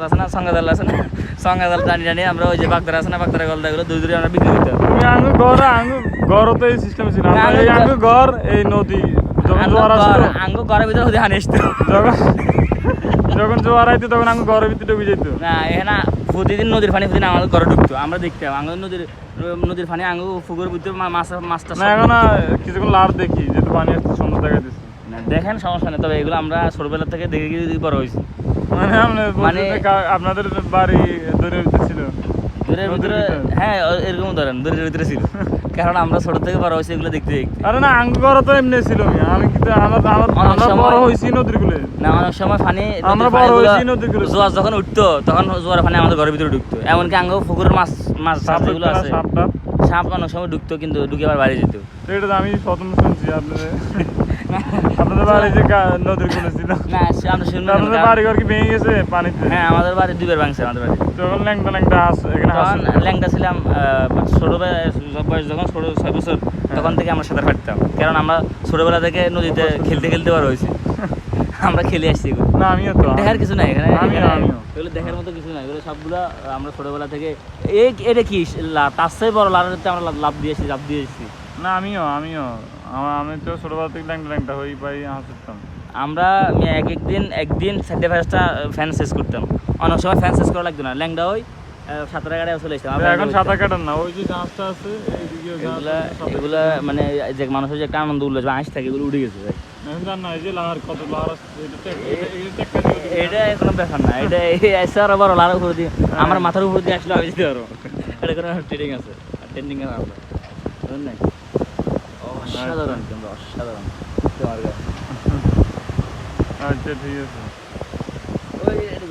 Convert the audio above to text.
আছে না সঙ্গা জাল আছে না সঙ্গা জাল টানি টানি আমরা ওই যে বাগদারা আছে না বাগদারা গলদা এগুলো দুই আমরা বিক্রি করতাম। আঙ্গু ঘর তো এই সিস্টেম ছিল এই আঙ্গু ঘর এই নদী যখন জোয়ার আসতো আঙ্গু ঘরের ভিতরে ওদের হানি আসতো যখন জোয়ার আইতো তখন আঙ্গু ঘরের ভিতরে ডুবে যেত না এখানে প্রতিদিন নদীর পানি প্রতিদিন আমাদের ঘরে ঢুকতো আমরা দেখতাম আঙ্গু নদীর পানি আঙ্গু পুকুরের ভিতরে মাছটা না এখন কিছুক্ষণ লাভ দেখি যেহেতু পানি আসতে সুন্দর দেখা দিচ্ছে দেখেন সমস্যা নেই তবে এগুলো আমরা ছোটবেলা থেকে দেখে গিয়ে বড় হয়েছি মানে আপনাদের বাড়ি দূরের ভিতরে ছিল দূরের ভিতরে হ্যাঁ এরকম ধরেন দূরের ভিতরে ছিল কারণ আমরা ছোট থেকে বড় হয়েছি এগুলো দেখতে দেখতে আরে না আঙ্গু ঘর তো এমনি ছিল আমি কিন্তু আমরা বড় হয়েছি নদীর গুলো না অনেক সময় পানি আমরা বড় হয়েছি নদীর গুলো জোয়ার যখন উঠতো তখন জোয়ার পানি আমাদের ঘরের ভিতরে ঢুকতো এমনকি আঙ্গু পুকুরের মাছ যেগুলো আছে সাপ অনেক সময় ঢুকতো কিন্তু ঢুকে আবার বাইরে যেত এটা আমি প্রথম শুনছি আপনাদের বাড়ি যে নদীর কোলে ছিল না আমরা শুনলাম আপনাদের বাড়ি ঘর কি ভেঙে গেছে পানিতে হ্যাঁ আমাদের বাড়ি দুইবার ভাঙছে আমাদের বাড়ি তখন ল্যাংটা এখানে তখন ল্যাংটা ছিলাম ছোট বয়স যখন 6 বছর তখন থেকে আমরা সাঁতার কাটতাম কারণ আমরা ছোটবেলা থেকে নদীতে খেলতে খেলতে বড় হয়েছি আমরা খেলে আসছি না আমিও তো দেখার কিছু নাই এখানে আমিও এগুলো দেখার মতো কিছু নাই এগুলো সবগুলো আমরা ছোটবেলা থেকে এটা কি তার চেয়ে বড় লাড়াতে আমরা লাভ দিয়েছি না আমিও আমি তো ছোটবেলা থেকে ল্যাংটা হই পাই হাসতাম আমরা একদিন 4-5টা ফ্যান শেষ করতাম অনেক সময় ফ্যান শেষ করা লাগতো না ল্যাংটা হই সাঁতার কাটায় চলে আসতাম এখন সাঁতার কাটান না ওই যে জাহাজটা আছে এগুলা মানে যে মানুষের যে একটা আনন্দ উল্লাস আঁশ থাকে এগুলো উঠে গেছে ভাই এটা কোনো ব্যাপার না এটা এসে আরো বড় লাড়া উপরে দিয়ে আমার মাথার উপর দিয়ে আসলে আমি যেতে পারবো এটা কোনো ট্রেনিং আছে ট্রেনিং আছে আমরা বুঝলেন না অসাধারণ কিন্তু অসাধারণ তোমার আচ্ছা ঠিক আছে ওই এটা